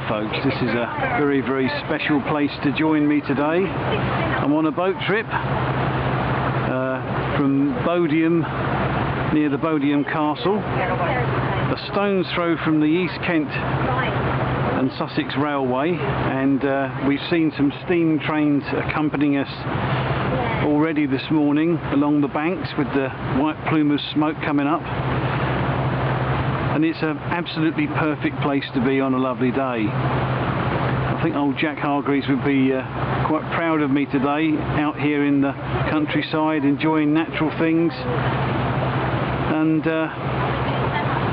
folks, this is a very, very special place to join me today. I'm on a boat trip from Bodiam, near the Bodiam Castle, a stone's throw from the East Kent and Sussex Railway, and we've seen some steam trains accompanying us already this morning along the banks with the white plume of smoke coming up. And it's an absolutely perfect place to be on a lovely day. I think old Jack Hargreaves would be quite proud of me today, out here in the countryside enjoying natural things. And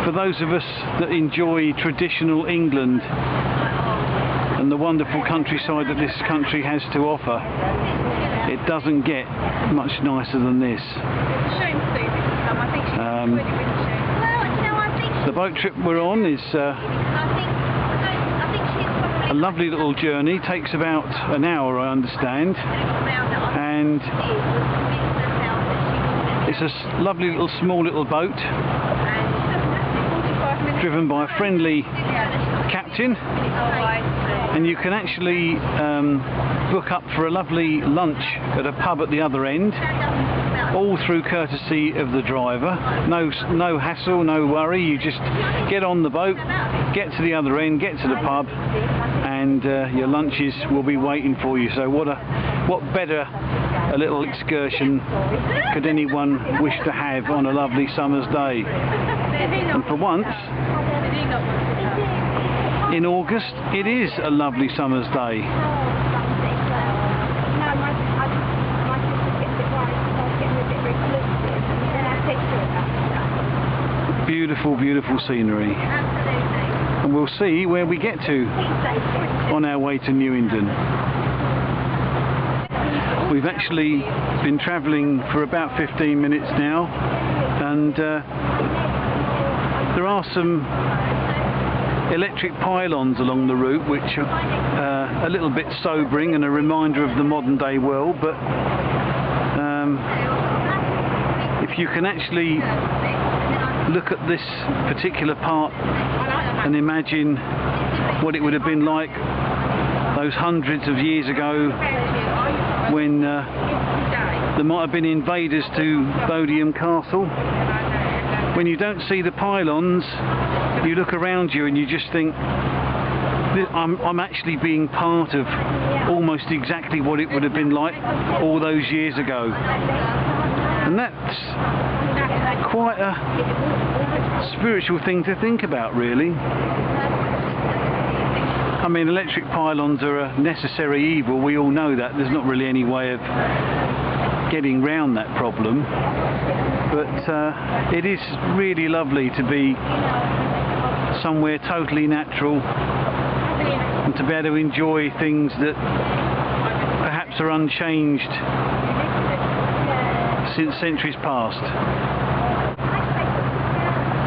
for those of us that enjoy traditional England and the wonderful countryside that this country has to offer, it doesn't get much nicer than this. The boat trip we're on is a lovely little journey. Takes about an hour, I understand, and it's a lovely little small little boat driven by a friendly captain, and you can actually book up for a lovely lunch at a pub at the other end, all through courtesy of the driver. No hassle, no worry. You just get on the boat, get to the other end, get to the pub, and your lunches will be waiting for you. So what better a little excursion could anyone wish to have on a lovely summer's day? And for once, in August, it is a lovely summer's day. Beautiful, beautiful scenery. And we'll see where we get to on our way to Newington. We've actually been travelling for about 15 minutes now, and there are some electric pylons along the route which are a little bit sobering and a reminder of the modern day world, but if you can actually look at this particular part and imagine what it would have been like those hundreds of years ago when there might have been invaders to Bodiam Castle. When you don't see the pylons, you look around you and you just think, I'm actually being part of almost exactly what it would have been like all those years ago. And that's quite a spiritual thing to think about, really. I mean, electric pylons are a necessary evil, we all know that. There's not really any way of getting round that problem. But it is really lovely to be somewhere totally natural and to be able to enjoy things that perhaps are unchanged since centuries past.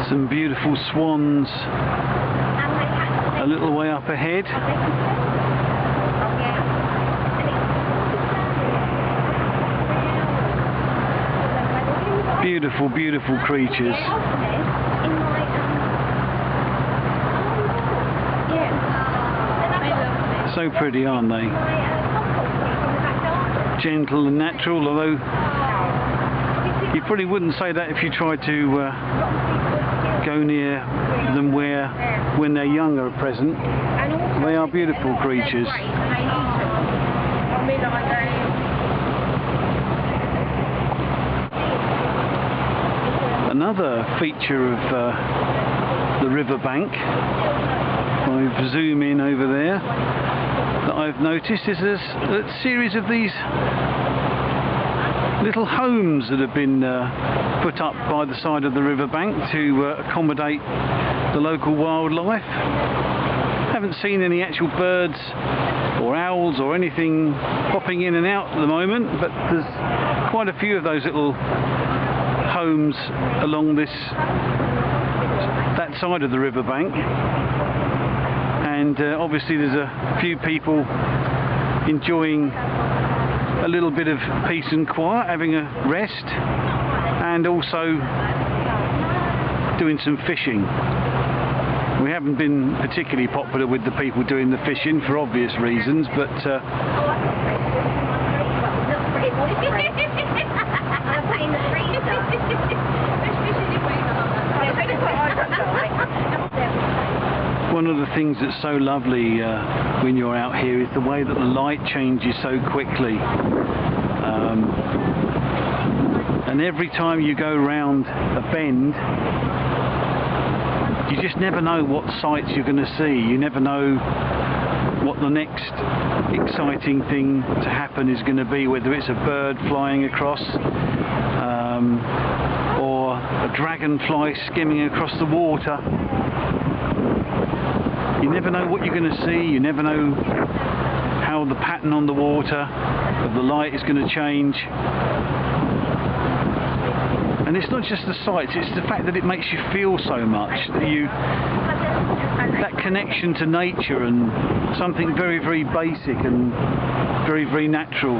Some beautiful swans a little way up ahead. Beautiful, beautiful creatures. So pretty, aren't they? Gentle and natural, although you probably wouldn't say that if you tried to go near them when they're young or present. They are beautiful creatures. Another feature of the riverbank, if I zoom in over there, that I've noticed is there's a series of these little homes that have been put up by the side of the riverbank to accommodate the local wildlife. Haven't seen any actual birds or owls or anything popping in and out at the moment, but there's quite a few of those little homes along that side of the riverbank, and obviously there's a few people enjoying a little bit of peace and quiet, having a rest, and also doing some fishing. We haven't been particularly popular with the people doing the fishing for obvious reasons, but one of the things that's so lovely when you're out here is the way that the light changes so quickly. And every time you go round a bend, you just never know what sights you're going to see. You never know what the next exciting thing to happen is going to be, whether it's a bird flying across or a dragonfly skimming across the water. You never know what you're going to see. You never know how the pattern on the water of the light is going to change. And it's not just the sights, it's the fact that it makes you feel so much, that connection to nature and something very, very basic and very, very natural.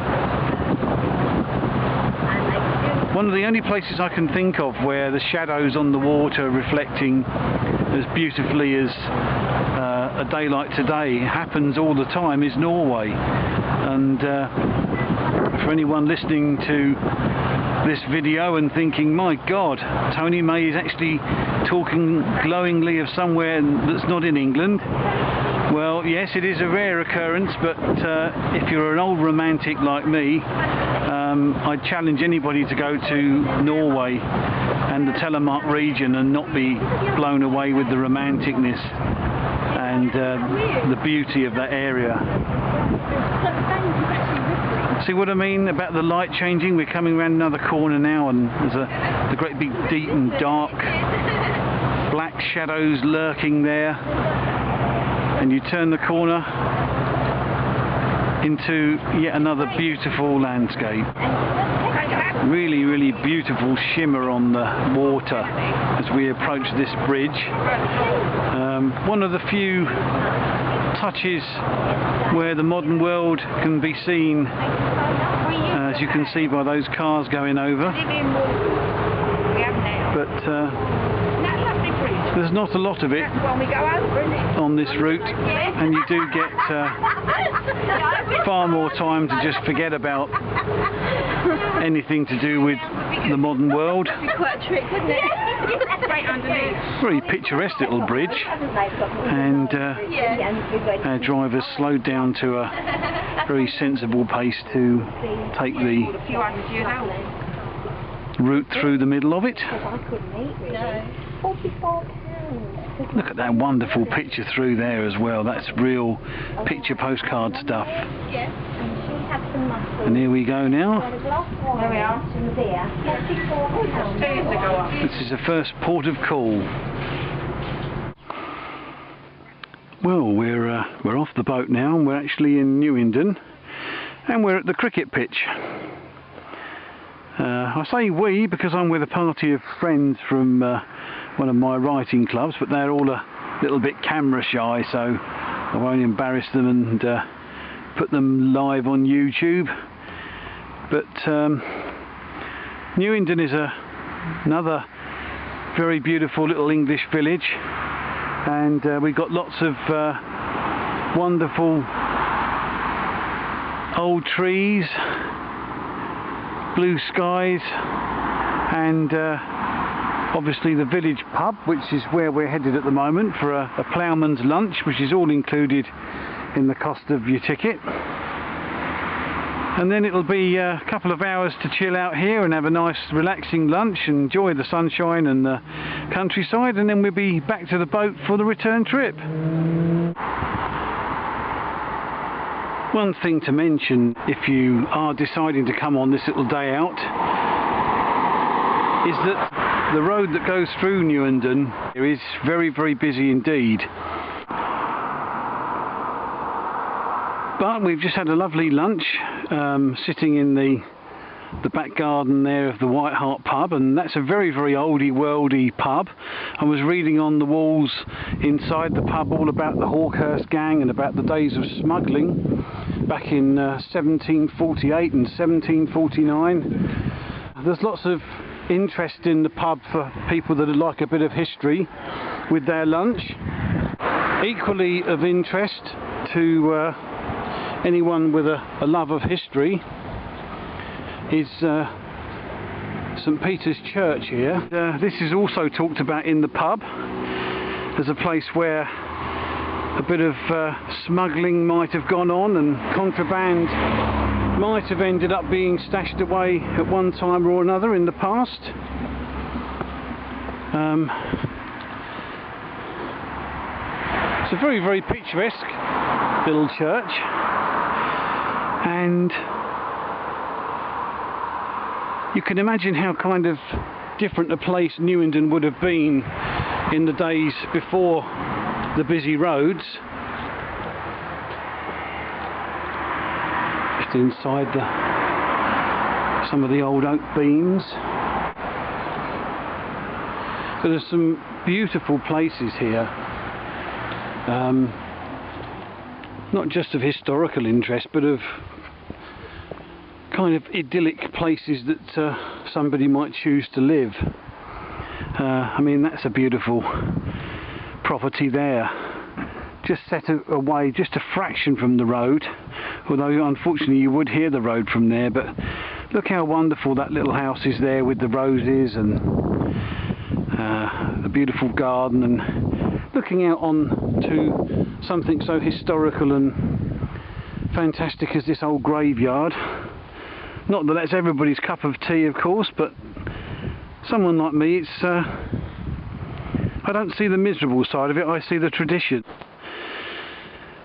One of the only places I can think of where the shadows on the water reflecting as beautifully as a day like today happens all the time is Norway. And for anyone listening to this video and thinking, my God, Tony May is actually talking glowingly of somewhere that's not in England. Well, yes, it is a rare occurrence, but if you're an old romantic like me, I'd challenge anybody to go to Norway and the Telemark region and not be blown away with the romanticness and the beauty of that area. See what I mean about the light changing? We're coming around another corner now, and there's the great big deep and dark black shadows lurking there, and you turn the corner into yet another beautiful landscape. Really, really beautiful shimmer on the water as we approach this bridge. One of the few touches where the modern world can be seen, as you can see by those cars going over, but there's not a lot of it on this route, and you do get far more time to just forget about anything to do with the modern world. Very picturesque little bridge, and our drivers slowed down to a very sensible pace to take the route through the middle of it. Look at that wonderful picture through there as well. That's real picture postcard stuff. And here we go now. This is the first port of call. Well, we're off the boat now, and we're actually in Newington, and we're at the cricket pitch. I say we because I'm with a party of friends from one of my writing clubs, but they're all a little bit camera shy, so I won't embarrass them and put them live on YouTube. But Newington is another very beautiful little English village, and we've got lots of wonderful old trees, blue skies, and obviously the village pub, which is where we're headed at the moment for a ploughman's lunch, which is all included in the cost of your ticket. And then it'll be a couple of hours to chill out here and have a nice relaxing lunch and enjoy the sunshine and the countryside, and then we'll be back to the boat for the return trip. One thing to mention if you are deciding to come on this little day out is that the road that goes through Newington is very, very busy indeed. But we've just had a lovely lunch sitting in the back garden there of the White Hart pub, and that's a very, very oldie worldy pub. I was reading on the walls inside the pub all about the Hawkhurst gang and about the days of smuggling back in 1748 and 1749. There's lots of interest in the pub for people that would like a bit of history with their lunch. Equally of interest to anyone with a love of history is St Peter's Church here. This is also talked about in the pub as a place where a bit of smuggling might have gone on, and contraband might have ended up being stashed away at one time or another in the past. It's a very, very picturesque little church, and you can imagine how kind of different a place Newington would have been in the days before the busy roads. Just inside some of the old oak beams. But there's some beautiful places here, not just of historical interest, but of kind of idyllic places that somebody might choose to live. I mean, that's a beautiful property there, just set away just a fraction from the road, although unfortunately you would hear the road from there. But look how wonderful that little house is there with the roses and the beautiful garden, and looking out on to something so historical and fantastic as this old graveyard. Not that that's everybody's cup of tea, of course, but someone like me, it's I don't see the miserable side of it, I see the tradition.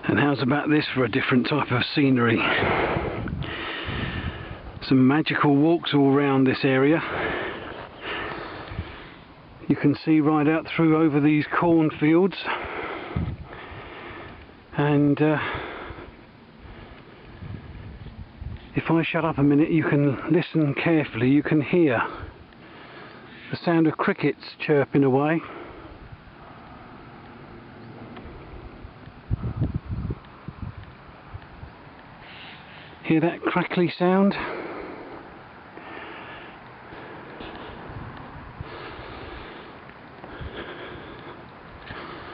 And how's about this for a different type of scenery? Some magical walks all around this area. You can see right out through over these cornfields, and if I shut up a minute, you can listen carefully. You can hear the sound of crickets chirping away. Hear that crackly sound?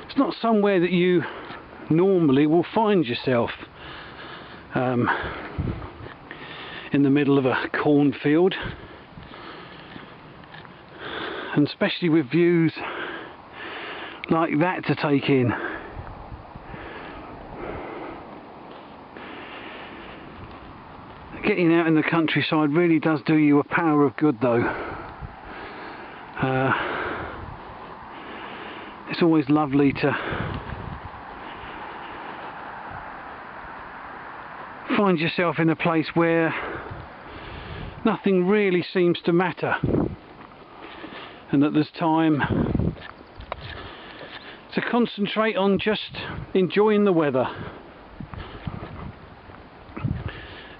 It's not somewhere that you normally will find yourself, in the middle of a cornfield, and especially with views like that to take in. Getting out in the countryside really does do you a power of good, though. It's always lovely to find yourself in a place where nothing really seems to matter, and that there's time to concentrate on just enjoying the weather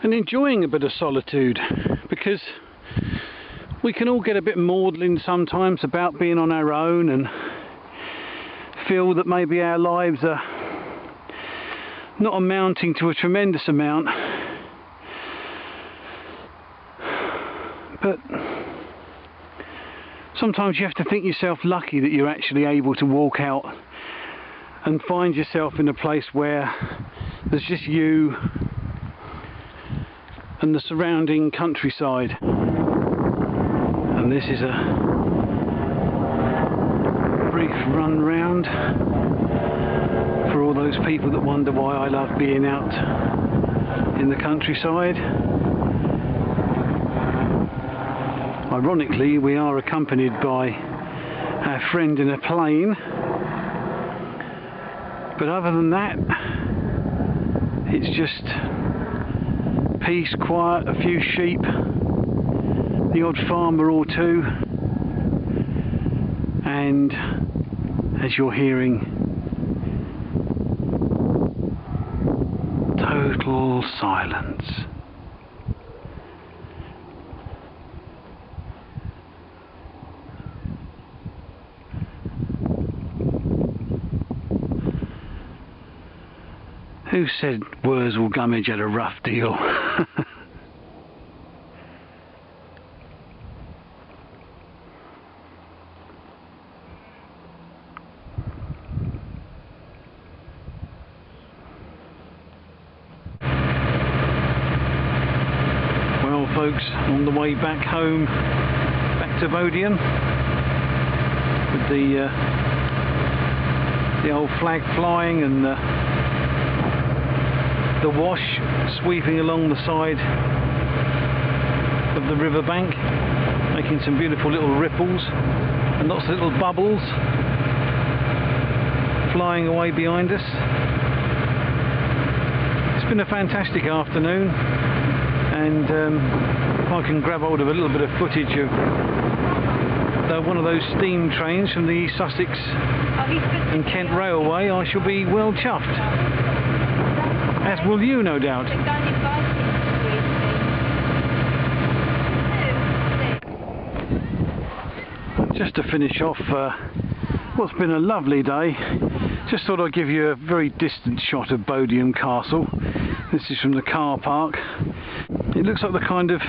and enjoying a bit of solitude, because we can all get a bit maudlin sometimes about being on our own and feel that maybe our lives are not amounting to a tremendous amount. But sometimes you have to think yourself lucky that you're actually able to walk out and find yourself in a place where there's just you and the surrounding countryside. And this is a brief run round for all those people that wonder why I love being out in the countryside. Ironically, we are accompanied by our friend in a plane, but other than that, it's just peace, quiet, a few sheep, the odd farmer or two, and as you're hearing, total silence. Who said Wurzel Gummidge had a rough deal? folks on the way back home, back to Bodiam, with the old flag flying and the wash sweeping along the side of the riverbank, making some beautiful little ripples and lots of little bubbles flying away behind us. It's been a fantastic afternoon, and if I can grab hold of a little bit of footage of one of those steam trains from the East Sussex and Kent Railway, I shall be well chuffed, as will you, no doubt. Just to finish off what's been a lovely day, just thought I'd give you a very distant shot of Bodiam Castle. This is from the car park. It looks like the kind of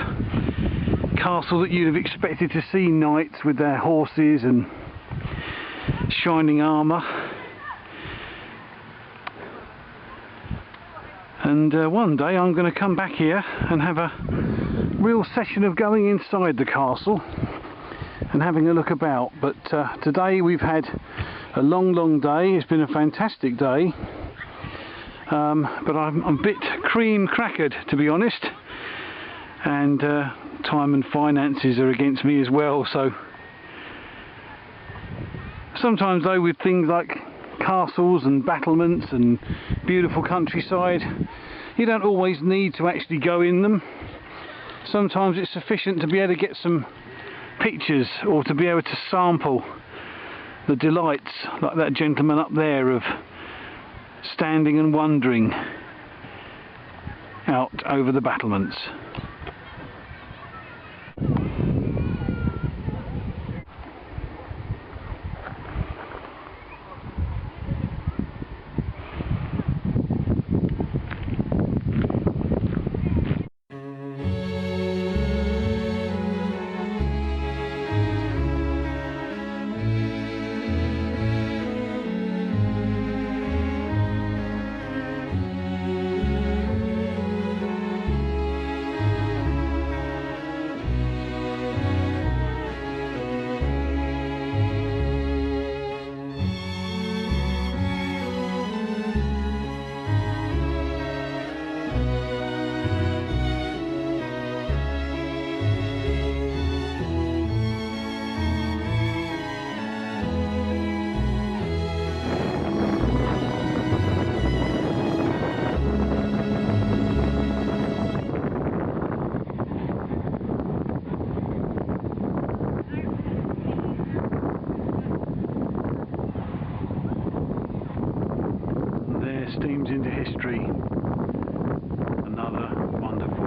castle that you'd have expected to see knights with their horses and shining armour. And one day I'm going to come back here and have a real session of going inside the castle and having a look about. But today we've had a long day. It's been a fantastic day, but I'm a bit cream crackered, to be honest, and time and finances are against me as well. So sometimes though, with things like castles and battlements and beautiful countryside, you don't always need to actually go in them. Sometimes it's sufficient to be able to get some pictures or to be able to sample the delights, like that gentleman up there, of standing and wondering out over the battlements. Steams into history. Another wonderful